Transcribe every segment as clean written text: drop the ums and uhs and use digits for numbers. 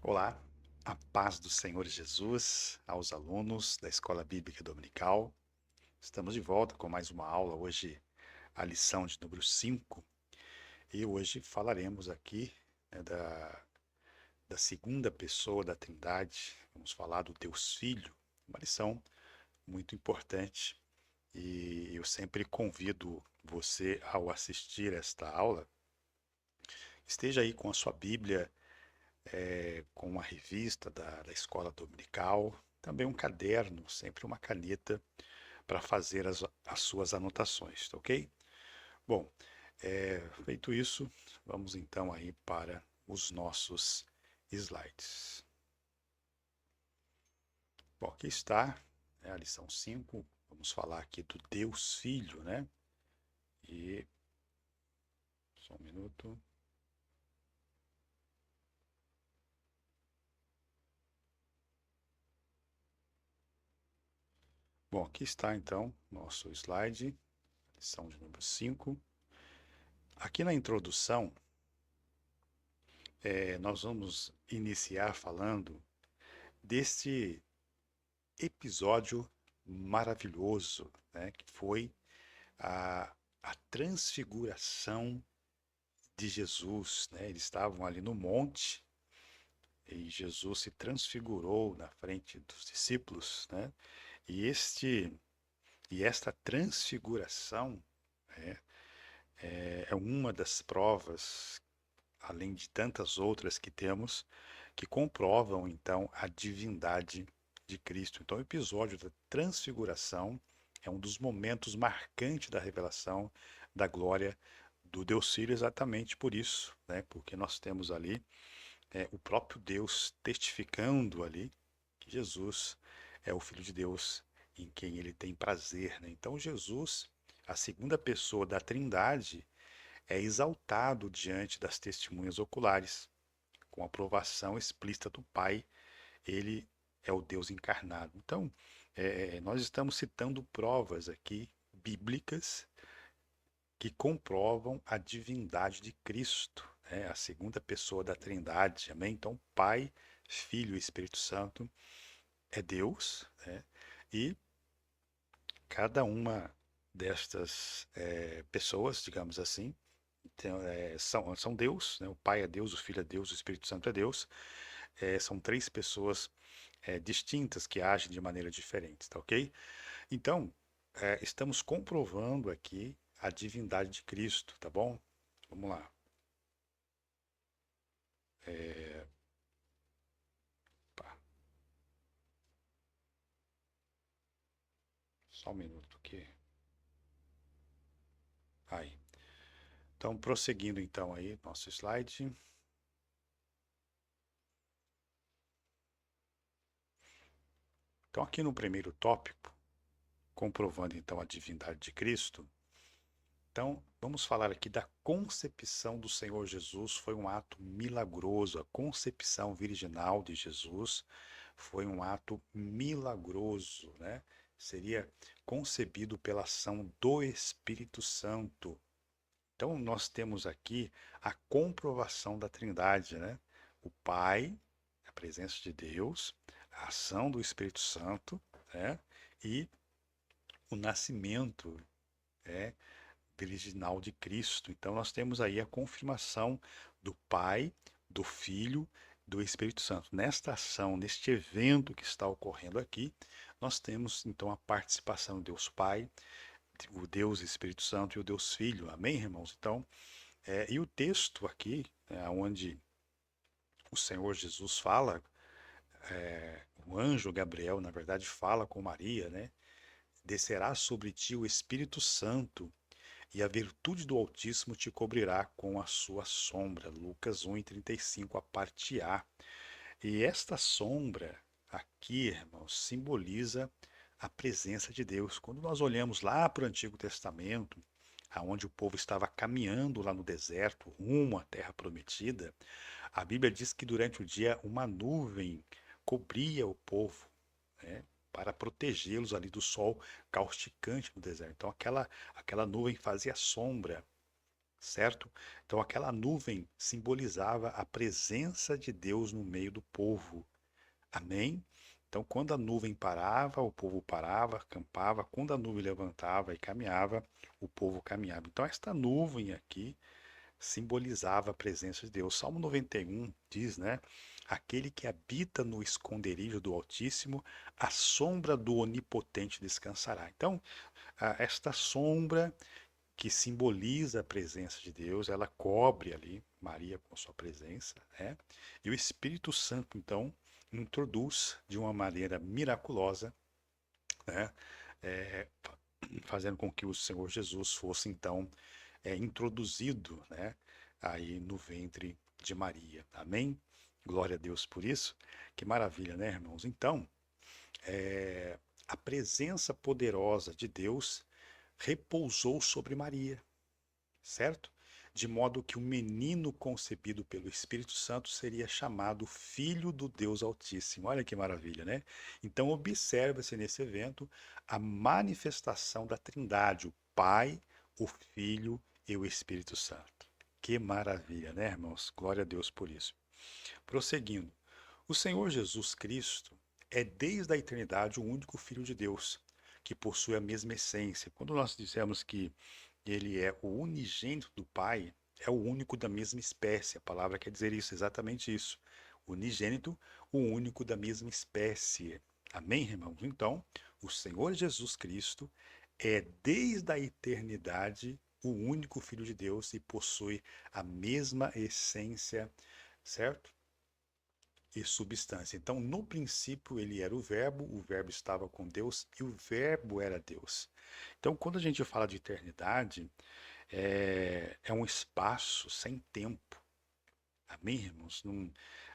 Olá, a paz do Senhor Jesus aos alunos da Escola Bíblica Dominical. Estamos de volta com mais uma aula, hoje a lição de número 5, e hoje falaremos aqui da segunda pessoa da Trindade. Vamos falar do Deus Filho, uma lição muito importante, e eu sempre convido você, ao assistir esta aula, esteja aí com a sua Bíblia, com uma revista da escola dominical, também um caderno, sempre uma caneta para fazer as suas anotações, tá ok? Bom, feito isso, vamos então aí para os nossos slides. Bom, aqui está, né, a lição 5. Vamos falar aqui do Deus Filho, né? E só um minuto. Bom, aqui está então nosso slide, lição de número 5. Aqui na introdução, nós vamos iniciar falando deste episódio maravilhoso, né, que foi a transfiguração de Jesus, né? Eles estavam ali no monte e Jesus se transfigurou na frente dos discípulos, né? E esta transfiguração é, é uma das provas, além de tantas outras que temos, que comprovam então a divindade de Cristo. Então, o episódio da transfiguração é um dos momentos marcantes da revelação da glória do Deus Filho, exatamente por isso, né? Porque nós temos ali o próprio Deus testificando ali que Jesus é o Filho de Deus em quem ele tem prazer, né? Então, Jesus, a segunda pessoa da Trindade, é exaltado diante das testemunhas oculares, com aprovação explícita do Pai. Ele é o Deus encarnado. Então, nós estamos citando provas aqui bíblicas que comprovam a divindade de Cristo, né? A segunda pessoa da Trindade. Amém? Então, Pai, Filho e Espírito Santo é Deus, né? E cada uma destas pessoas, digamos assim, então, são Deus, né? O Pai é Deus, o Filho é Deus, o Espírito Santo é Deus. São três pessoas distintas que agem de maneira diferente, tá ok? Então, estamos comprovando aqui a divindade de Cristo, tá bom? Vamos lá. Pá, só um minuto aqui. Aí. Então, prosseguindo então aí, nosso slide. Então, aqui no primeiro tópico, comprovando então a divindade de Cristo, então vamos falar aqui da concepção do Senhor Jesus. Foi um ato milagroso. A concepção virginal de Jesus foi um ato milagroso, né? Seria concebido pela ação do Espírito Santo. Então, nós temos aqui a comprovação da Trindade, né? O Pai, a presença de Deus, a ação do Espírito Santo, né? E o nascimento, né, virginal de Cristo. Então, nós temos aí a confirmação do Pai, do Filho, do Espírito Santo. Nesta ação, neste evento que está ocorrendo aqui, nós temos então a participação do Deus Pai, o Deus Espírito Santo e o Deus Filho. Amém, irmãos? Então, e o texto aqui, onde o Senhor Jesus fala, o anjo Gabriel, na verdade, fala com Maria, né? Descerá sobre ti o Espírito Santo e a virtude do Altíssimo te cobrirá com a sua sombra. Lucas 1:35, a parte A. E esta sombra aqui, irmãos, simboliza a presença de Deus. Quando nós olhamos lá para o Antigo Testamento, aonde o povo estava caminhando lá no deserto, rumo à terra prometida, a Bíblia diz que durante o dia uma nuvem cobria o povo, né, para protegê-los ali do sol causticante no deserto. Então aquela nuvem fazia sombra certo? Então aquela nuvem simbolizava a presença de Deus no meio do povo. Amém? Então, quando a nuvem parava, o povo parava, acampava. Quando a nuvem levantava e caminhava, o povo caminhava. Então, esta nuvem aqui simbolizava a presença de Deus. Salmo 91 diz, né? Aquele que habita no esconderijo do Altíssimo, a sombra do Onipotente descansará. Então, esta sombra que simboliza a presença de Deus, ela cobre ali Maria com sua presença, né? E o Espírito Santo, então, introduz de uma maneira miraculosa, né? É, fazendo com que o Senhor Jesus fosse, então, introduzido, né? Aí no ventre de Maria. Amém? Glória a Deus por isso. Que maravilha, né, irmãos? Então, é, a presença poderosa de Deus repousou sobre Maria, certo? De modo que o menino concebido pelo Espírito Santo seria chamado Filho do Deus Altíssimo. Olha que maravilha, né? Então, observa-se nesse evento a manifestação da Trindade, o Pai, o Filho e o Espírito Santo. Que maravilha, né, irmãos? Glória a Deus por isso. Prosseguindo, o Senhor Jesus Cristo é desde a eternidade o único Filho de Deus, que possui a mesma essência. Quando nós dissemos que ele é o unigênito do Pai, é o único da mesma espécie. A palavra quer dizer isso, exatamente isso. Unigênito, o único da mesma espécie. Amém, irmãos? Então, o Senhor Jesus Cristo é desde a eternidade o único Filho de Deus e possui a mesma essência, certo? E substância. Então, no princípio, ele era o Verbo estava com Deus e o Verbo era Deus. Então, quando a gente fala de eternidade, é um espaço sem tempo. Amém, irmãos?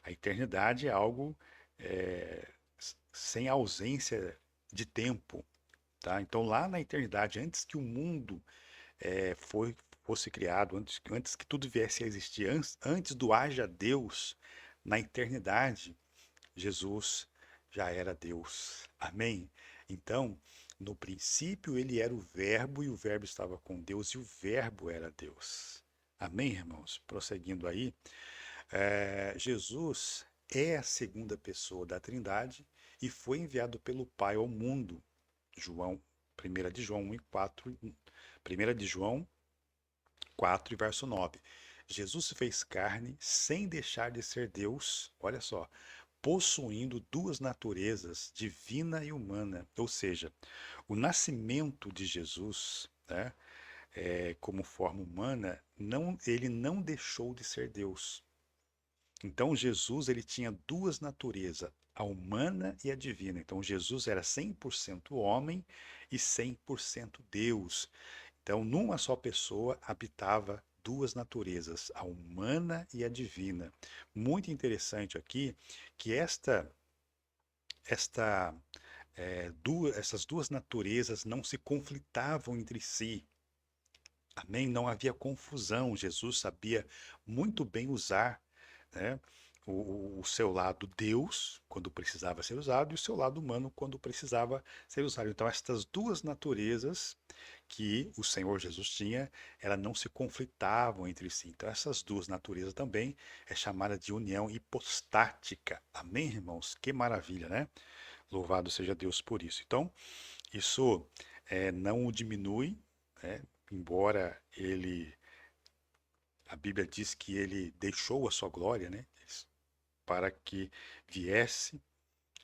A eternidade é algo é, sem ausência de tempo. Tá? Então, lá na eternidade, antes que o mundo fosse criado, antes que tudo viesse a existir, antes do haja Deus, na eternidade, Jesus já era Deus. Amém? Então, no princípio ele era o Verbo e o Verbo estava com Deus e o Verbo era Deus. Amém, irmãos? Prosseguindo aí, Jesus é a segunda pessoa da Trindade e foi enviado pelo Pai ao mundo. João, 1 de João 1 e 4, 1 de João 4 e verso 9. Jesus se fez carne sem deixar de ser Deus, olha só, possuindo duas naturezas, divina e humana. Ou seja, o nascimento de Jesus, né, como forma humana, ele não deixou de ser Deus. Então Jesus ele tinha duas naturezas, a humana e a divina. Então Jesus era 100% homem e 100% Deus. Então, numa só pessoa habitava duas naturezas, a humana e a divina. Muito interessante aqui que esta essas duas naturezas não se conflitavam entre si. Amém? Não havia confusão. Jesus sabia muito bem usar, né, o seu lado Deus, quando precisava ser usado, e o seu lado humano, quando precisava ser usado. Então, estas duas naturezas que o Senhor Jesus tinha, elas não se conflitavam entre si. Então, essas duas naturezas também é chamada de união hipostática. Amém, irmãos? Que maravilha, né? Louvado seja Deus por isso. Então, isso não o diminui, né? Embora a Bíblia diz que ele deixou a sua glória, né? Para que viesse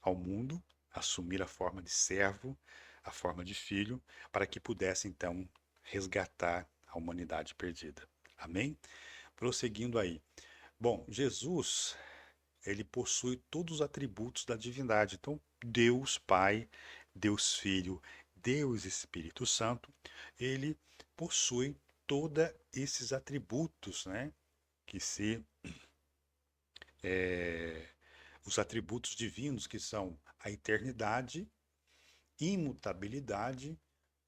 ao mundo, assumir a forma de servo, a forma de filho, para que pudesse então resgatar a humanidade perdida. Amém? Prosseguindo aí. Bom, Jesus, ele possui todos os atributos da divindade. Então, Deus Pai, Deus Filho, Deus Espírito Santo, ele possui todos esses atributos, né? Que se os atributos divinos que são a eternidade, imutabilidade,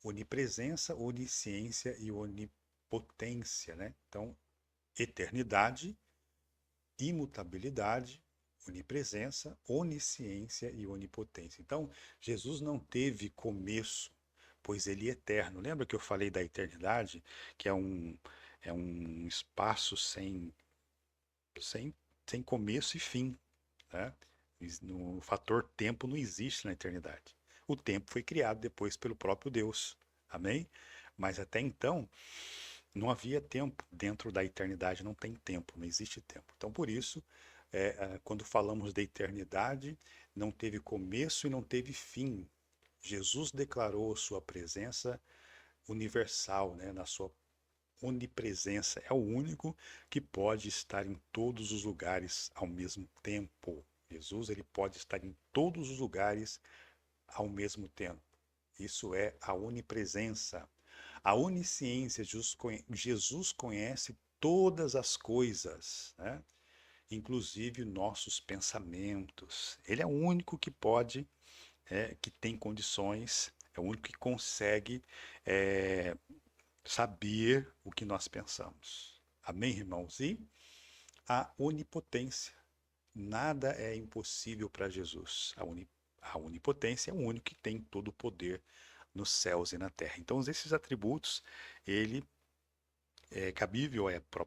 onipresença, onisciência e onipotência, né? Então, eternidade, imutabilidade, onipresença, onisciência e onipotência. Então, Jesus não teve começo, pois ele é eterno. Lembra que eu falei da eternidade, que É um espaço sem, sem começo e fim, né? O fator tempo não existe na eternidade. O tempo foi criado depois pelo próprio Deus. Amém? Mas até então, não havia tempo. Dentro da eternidade não tem tempo, não existe tempo. Então, por isso, quando falamos da eternidade, não teve começo e não teve fim. Jesus declarou sua presença universal, né, na sua onipresença. É o único que pode estar em todos os lugares ao mesmo tempo. Jesus, ele pode estar em todos os lugares ao mesmo tempo. Isso é a onipresença. A onisciência, Jesus conhece todas as coisas, né? Inclusive nossos pensamentos. Ele é o único que pode, que tem condições, é o único que consegue é, saber o que nós pensamos. Amém, irmãos? E a onipotência. Nada é impossível para Jesus. A onipotência é o único que tem todo o poder nos céus e na terra. Então, esses atributos, ele é cabível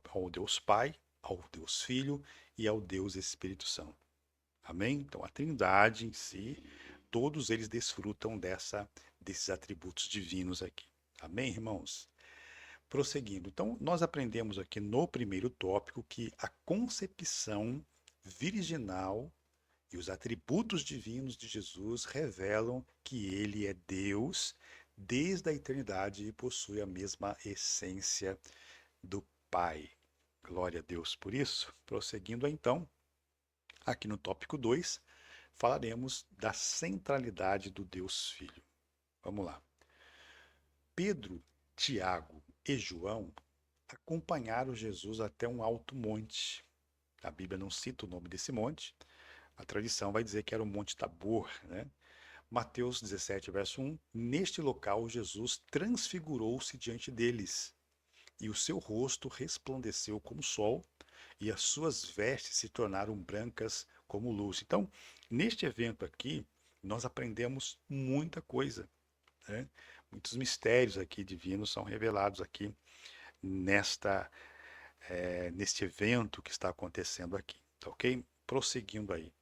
ao Deus Pai, ao Deus Filho e ao Deus Espírito Santo. Amém? Então, a Trindade em si, todos eles desfrutam desses atributos divinos aqui. Amém, irmãos? Prosseguindo, então, nós aprendemos aqui no primeiro tópico que a concepção virginal e os atributos divinos de Jesus revelam que ele é Deus desde a eternidade e possui a mesma essência do Pai. Glória a Deus por isso. Prosseguindo então, aqui no tópico 2, falaremos da centralidade do Deus Filho. Vamos lá. Pedro, Tiago e João acompanharam Jesus até um alto monte. A Bíblia não cita o nome desse monte. A tradição vai dizer que era o Monte Tabor, né? Mateus 17, verso 1. Neste local, Jesus transfigurou-se diante deles, e o seu rosto resplandeceu como o sol, e as suas vestes se tornaram brancas como luz. Então, neste evento aqui, nós aprendemos muita coisa, né? Muitos mistérios aqui divinos são revelados aqui neste evento que está acontecendo aqui, tá ok? Prosseguindo aí.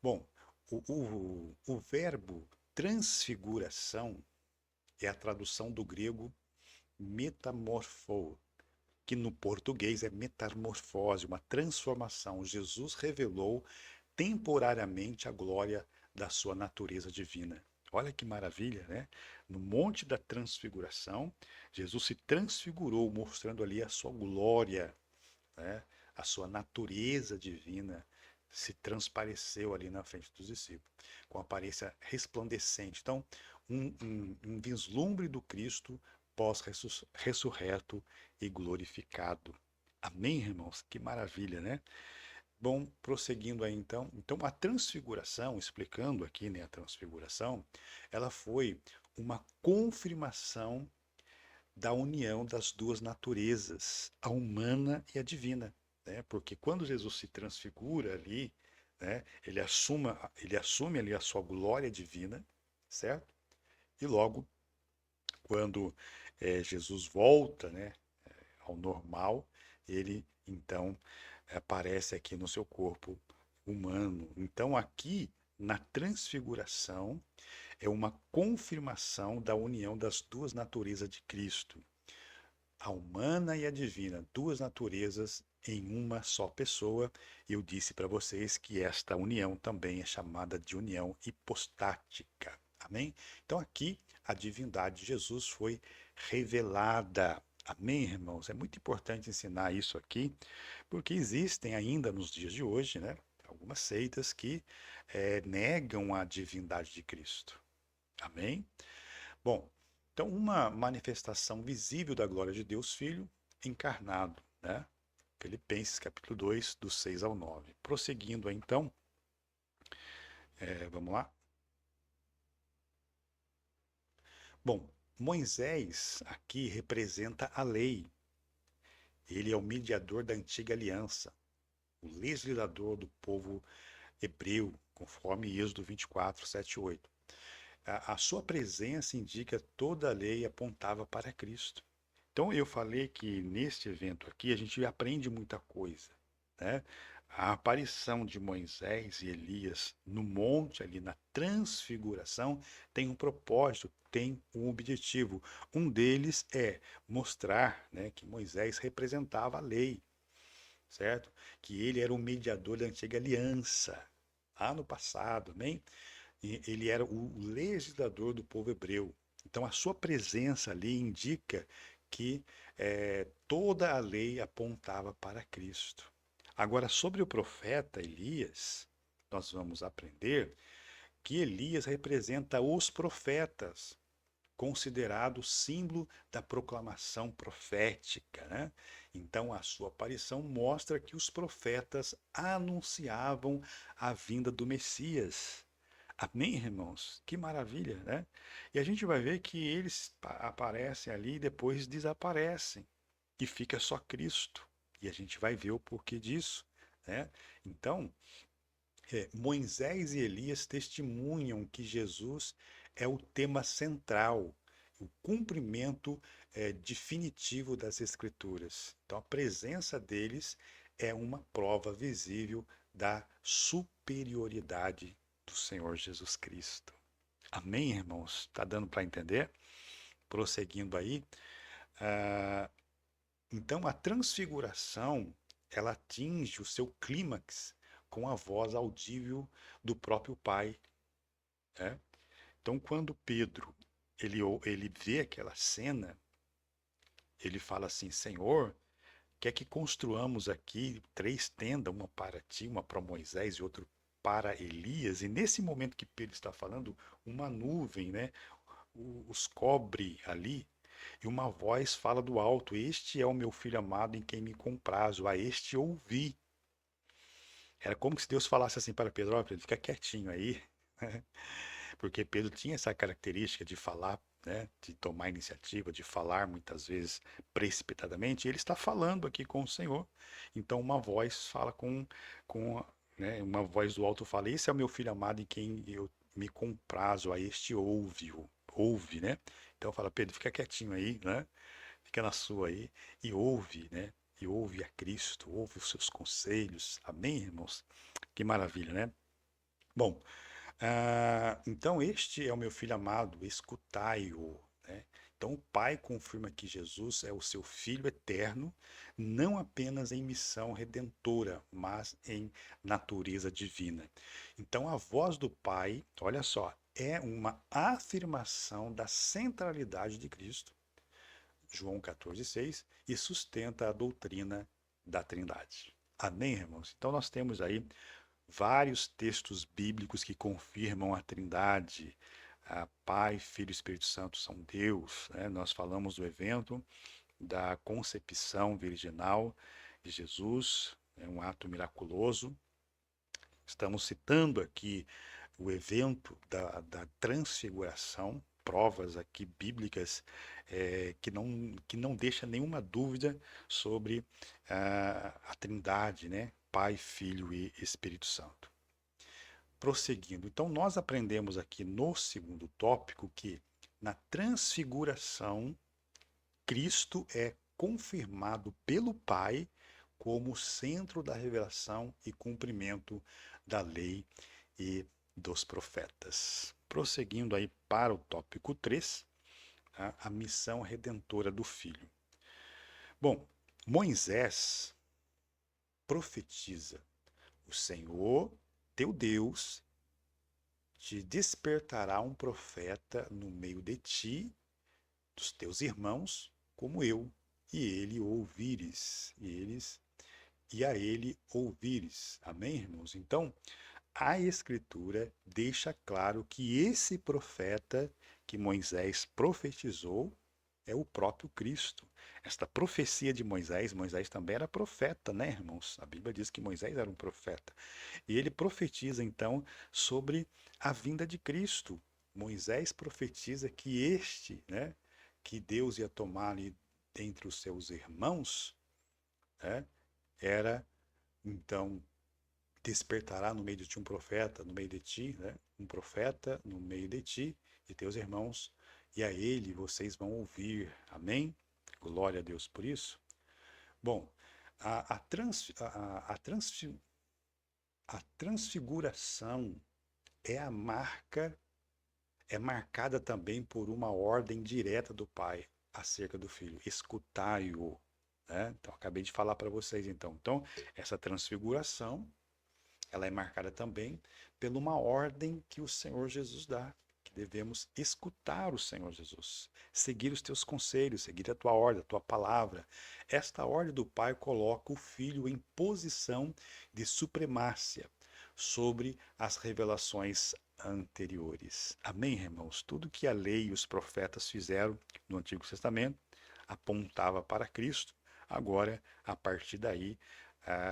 Bom, o verbo transfiguração é a tradução do grego metamorfo, que no português é metamorfose, uma transformação. Jesus revelou temporariamente a glória da sua natureza divina. Olha que maravilha, né? No Monte da Transfiguração, Jesus se transfigurou, mostrando ali a sua glória, né? A sua natureza divina se transpareceu ali na frente dos discípulos, com aparência resplandecente. Então, um vislumbre do Cristo pós-ressurreto e glorificado. Amém, irmãos? Que maravilha, né? Bom, prosseguindo aí então. Então, a transfiguração, explicando aqui, né, a transfiguração, ela foi uma confirmação da união das duas naturezas, a humana e a divina, né? Porque quando Jesus se transfigura ali, né, ele assume ali a sua glória divina, certo? E logo, quando Jesus volta, né, ao normal, ele então aparece aqui no seu corpo humano. Então, aqui na transfiguração, é uma confirmação da união das duas naturezas de Cristo, a humana e a divina, duas naturezas em uma só pessoa. Eu disse para vocês que esta união também é chamada de união hipostática. Amém? Então aqui a divindade de Jesus foi revelada. Amém, irmãos? É muito importante ensinar isso aqui, porque existem ainda nos dias de hoje, né, algumas seitas que negam a divindade de Cristo. Amém? Bom, então uma manifestação visível da glória de Deus Filho encarnado, né? Filipenses capítulo 2, do 6 ao 9. Prosseguindo então, vamos lá. Bom, Moisés aqui representa a lei. Ele é o mediador da antiga aliança, o legislador do povo hebreu, conforme Êxodo 24, 7 e 8. A sua presença indica toda a lei apontava para Cristo. Então, eu falei que neste evento aqui a gente aprende muita coisa, né? A aparição de Moisés e Elias no monte, ali na transfiguração, tem um propósito, tem um objetivo. Um deles é mostrar, né, que Moisés representava a lei, certo? Que ele era o mediador da antiga aliança, lá no passado, amém? E ele era o legislador do povo hebreu. Então, a sua presença ali indica que toda a lei apontava para Cristo. Agora, sobre o profeta Elias, nós vamos aprender que Elias representa os profetas, considerado símbolo da proclamação profética, né? Então, a sua aparição mostra que os profetas anunciavam a vinda do Messias. Amém, irmãos? Que maravilha, né? E a gente vai ver que eles aparecem ali e depois desaparecem. E fica só Cristo. E a gente vai ver o porquê disso, né? Então, Moisés e Elias testemunham que Jesus é o tema central, o cumprimento definitivo das Escrituras. Então, a presença deles é uma prova visível da superioridade do Senhor Jesus Cristo. Amém, irmãos? Está dando para entender? Prosseguindo aí. ah, então, a transfiguração, ela atinge o seu clímax com a voz audível do próprio Pai, né? Então, quando Pedro ele vê aquela cena, ele fala assim: Senhor, quer que construamos aqui 3 tendas, uma para ti, uma para Moisés e outra para Elias? E nesse momento que Pedro está falando, uma nuvem, né, os cobre ali, e uma voz fala do alto: Este é o meu filho amado em quem me comprazo, a este ouvi. Era como se Deus falasse assim para Pedro: ó, Pedro, fica quietinho aí, porque Pedro tinha essa característica de falar, né, de tomar iniciativa, de falar muitas vezes precipitadamente. E ele está falando aqui com o Senhor. Então uma voz fala com né, uma voz do alto fala: Esse é o meu filho amado em quem eu me comprazo, a este ouve, né? Então fala: Pedro, fica quietinho aí, né? Fica na sua aí e ouve, né? E ouve a Cristo, ouve os seus conselhos. Amém, irmãos? Que maravilha, né? Bom, então este é o meu filho amado, escutai-o, né? Então o Pai confirma que Jesus é o seu Filho eterno, não apenas em missão redentora, mas em natureza divina. Então a voz do Pai, olha só, é uma afirmação da centralidade de Cristo, João 14,6, e sustenta a doutrina da Trindade. Amém, irmãos? Então nós temos aí vários textos bíblicos que confirmam a Trindade. Pai, Filho e Espírito Santo são Deus, né? Nós falamos do evento da concepção virginal de Jesus, é um ato miraculoso. Estamos citando aqui o evento da transfiguração, provas aqui bíblicas que não deixa nenhuma dúvida sobre a Trindade, né? Pai, Filho e Espírito Santo. Prosseguindo, então nós aprendemos aqui no segundo tópico que na transfiguração Cristo é confirmado pelo Pai como centro da revelação e cumprimento da lei e dos profetas. Prosseguindo aí para o tópico 3, a missão redentora do Filho. Bom, Moisés profetiza: o Senhor, teu Deus, te despertará um profeta no meio de ti, dos teus irmãos, como eu, e a ele ouvires. Amém, irmãos? Então, a Escritura deixa claro que esse profeta que Moisés profetizou é o próprio Cristo. Esta profecia de Moisés, Moisés também era profeta, né, irmãos? A Bíblia diz que Moisés era um profeta. E ele profetiza então sobre a vinda de Cristo. Moisés profetiza que este, né, que Deus ia tomar ali dentre os seus irmãos, né, era então despertará no meio de ti um profeta, no meio de ti, né? Um profeta no meio de ti e teus irmãos, e a ele vocês vão ouvir. Amém? Glória a Deus por isso. Bom, a, a, trans, a, transfi- a transfiguração é a marca, é marcada também por uma ordem direta do Pai acerca do Filho. Escutai-o. Né? Então, acabei de falar para vocês então. Então, essa transfiguração ela é marcada também por uma ordem que o Senhor Jesus dá, que devemos escutar o Senhor Jesus, seguir os teus conselhos, seguir a tua ordem, a tua palavra. Esta ordem do Pai coloca o Filho em posição de supremacia sobre as revelações anteriores. Amém, irmãos? Tudo que a lei e os profetas fizeram no Antigo Testamento apontava para Cristo. Agora, a partir daí,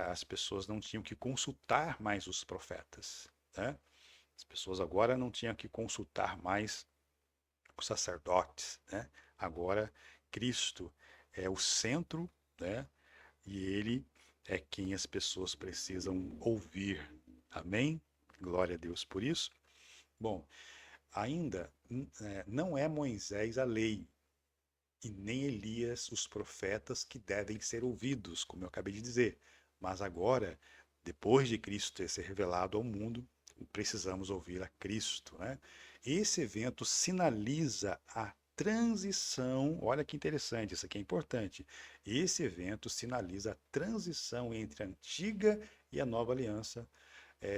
as pessoas não tinham que consultar mais os profetas, né? As pessoas agora não tinham que consultar mais os sacerdotes, né? Agora Cristo é o centro, né? E ele é quem as pessoas precisam ouvir. Amém? Glória a Deus por isso. Bom, ainda não é Moisés a lei e nem Elias os profetas que devem ser ouvidos, como eu acabei de dizer. Mas agora, depois de Cristo ter se revelado ao mundo, precisamos ouvir a Cristo, né? Esse evento sinaliza a transição, olha que interessante, isso aqui é importante. Esse evento sinaliza a transição entre a antiga e a nova aliança,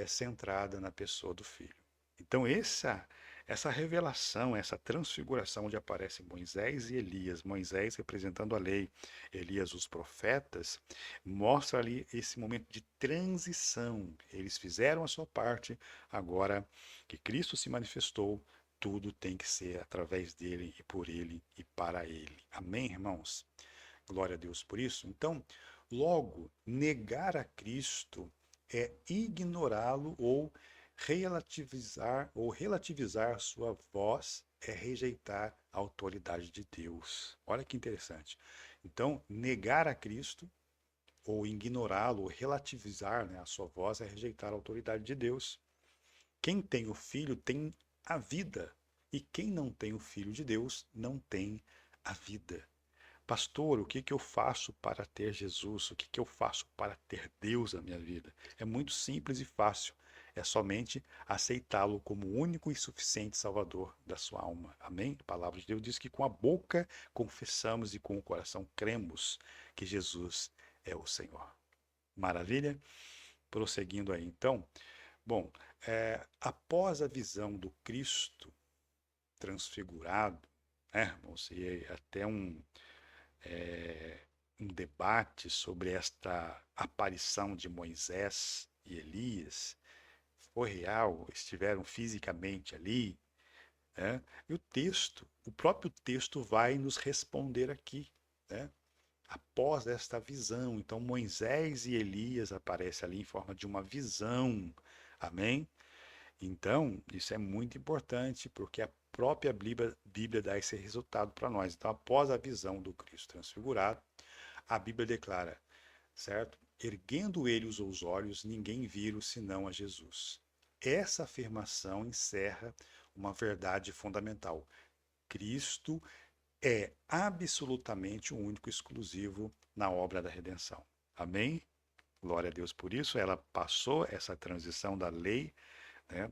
centrada na pessoa do Filho. Então, essa revelação, essa transfiguração onde aparecem Moisés e Elias, Moisés representando a lei, Elias os profetas, mostra ali esse momento de transição. Eles fizeram a sua parte, agora que Cristo se manifestou, tudo tem que ser através dele e por ele e para ele. Amém, irmãos? Glória a Deus por isso. Então, logo, negar a Cristo é ignorá-lo ou relativizar sua voz é rejeitar a autoridade de Deus. Olha que interessante. Então, negar a Cristo ou ignorá-lo, ou relativizar, né, a sua voz é rejeitar a autoridade de Deus. Quem tem o Filho tem a vida, e quem não tem o Filho de Deus não tem a vida. Pastor, o que que eu faço para ter Jesus? O que que eu faço para ter Deus na minha vida? É muito simples e fácil. É somente aceitá-lo como o único e suficiente Salvador da sua alma. Amém? A palavra de Deus diz que com a boca confessamos e com o coração cremos que Jesus é o Senhor. Maravilha? Prosseguindo aí, então. Bom, após a visão do Cristo transfigurado, né, irmãos, e até um debate sobre esta aparição de Moisés e Elias, foi real, estiveram fisicamente ali, né? E o próprio texto vai nos responder aqui, né? Após esta visão, então Moisés e Elias aparecem ali em forma de uma visão, amém? Então, isso é muito importante, porque a própria Bíblia dá esse resultado para nós. Então, após a visão do Cristo transfigurado, a Bíblia declara, certo? Erguendo ele os olhos, ninguém viu senão a Jesus. Essa afirmação encerra uma verdade fundamental. Cristo é absolutamente o único exclusivo na obra da redenção. Amém? Glória a Deus por isso. Ela passou essa transição da lei, né,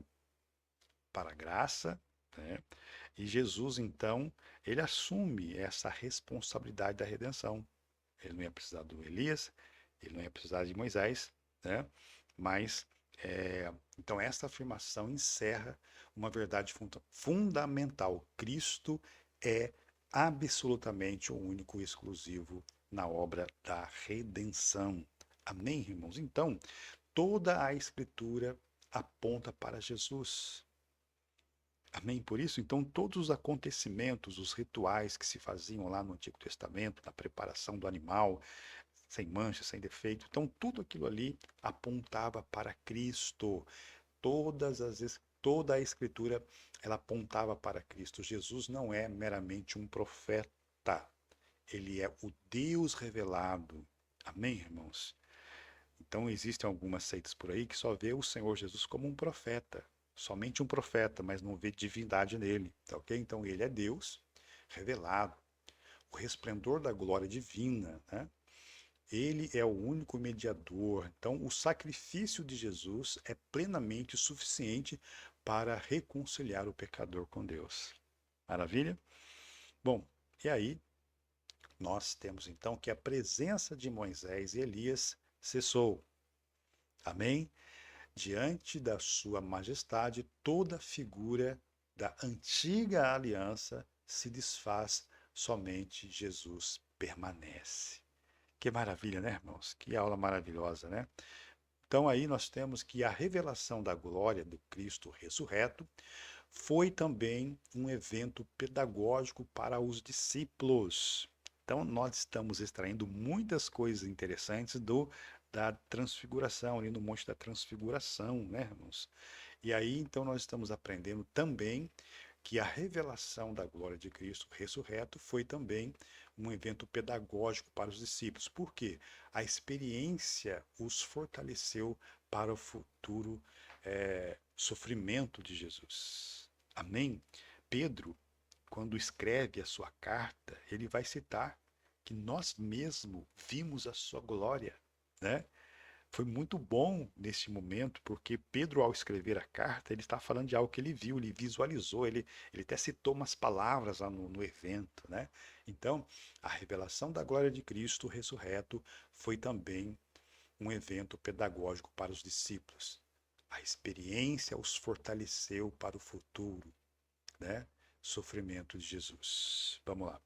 para a graça, né? E Jesus, então, ele assume essa responsabilidade da redenção. Ele não ia precisar do Elias, ele não ia precisar de Moisés, né? Mas, então, esta afirmação encerra uma verdade fundamental. Cristo é absolutamente o único e exclusivo na obra da redenção. Amém, irmãos? Então, toda a Escritura aponta para Jesus. Amém? Por isso, então, todos os acontecimentos, os rituais que se faziam lá no Antigo Testamento, na preparação do animal, sem mancha, sem defeito, então tudo aquilo ali apontava para Cristo. Toda a Escritura, ela apontava para Cristo. Jesus não é meramente um profeta, ele é o Deus revelado. Amém, irmãos? Então, existem algumas seitas por aí que só vê o Senhor Jesus como um profeta, somente um profeta, mas não vê divindade nele, tá ok? Então, ele é Deus revelado. o resplendor da glória divina, né? Ele é o único mediador. Então, o sacrifício de Jesus é plenamente suficiente para reconciliar o pecador com Deus. Maravilha? Bom, e aí nós temos então que a presença de Moisés e Elias cessou. Amém? Diante da sua majestade, toda figura da antiga aliança se desfaz, somente Jesus permanece. Que maravilha, né, irmãos? Que aula maravilhosa, né? Então aí nós temos que a revelação da glória do Cristo ressurreto foi também um evento pedagógico para os discípulos. Então nós estamos extraindo muitas coisas interessantes da transfiguração, ali no Monte da Transfiguração, né, irmãos? E aí então nós estamos aprendendo também que a revelação da glória de Cristo ressurreto foi também um evento pedagógico para os discípulos. Por quê? A experiência os fortaleceu para o futuro sofrimento de Jesus. Amém? Pedro, quando escreve a sua carta, ele vai citar que nós mesmos vimos a sua glória, né? Foi muito bom nesse momento, porque Pedro, ao escrever a carta, ele está falando de algo que ele viu, ele visualizou, ele até citou umas palavras lá no evento, né? Então, a revelação da glória de Cristo ressurreto foi também um evento pedagógico para os discípulos. A experiência os fortaleceu para o futuro, né? Sofrimento de Jesus. Vamos lá.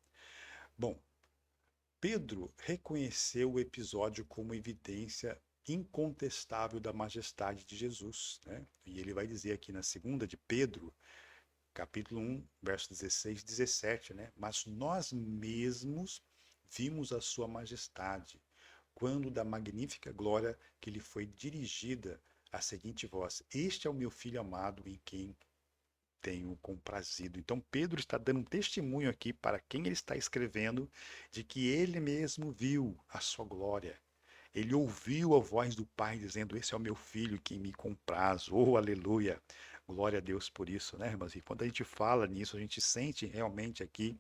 Bom, Pedro reconheceu o episódio como evidência incontestável da majestade de Jesus, né? E ele vai dizer aqui na segunda de Pedro, capítulo 1, versos 16 e 17, né? Mas nós mesmos vimos a sua majestade, quando da magnífica glória que lhe foi dirigida a seguinte voz: Este é o meu filho amado em quem tenho comprazido. Então Pedro está dando um testemunho aqui para quem ele está escrevendo de que ele mesmo viu a sua glória. Ele ouviu a voz do Pai dizendo: Esse é o meu filho que me compraz. Oh, aleluia! Glória a Deus por isso, né, irmãos? E quando a gente fala nisso, a gente sente realmente aqui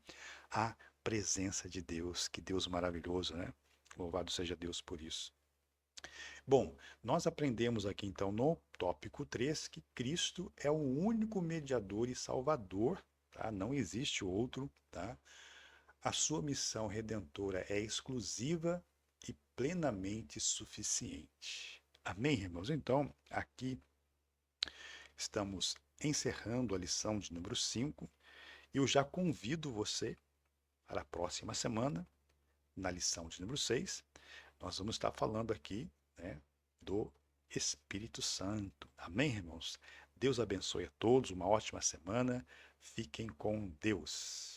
a presença de Deus. Que Deus maravilhoso, né? Louvado seja Deus por isso. Bom, nós aprendemos aqui então no tópico 3 que Cristo é o único mediador e salvador, tá? Não existe outro, tá? A sua missão redentora é exclusiva e plenamente suficiente. Amém, irmãos? Então, aqui estamos encerrando a lição de número 5 e eu já convido você para a próxima semana, na lição de número 6, nós vamos estar falando aqui, né, do Espírito Santo. Amém, irmãos? Deus abençoe a todos, uma ótima semana. Fiquem com Deus.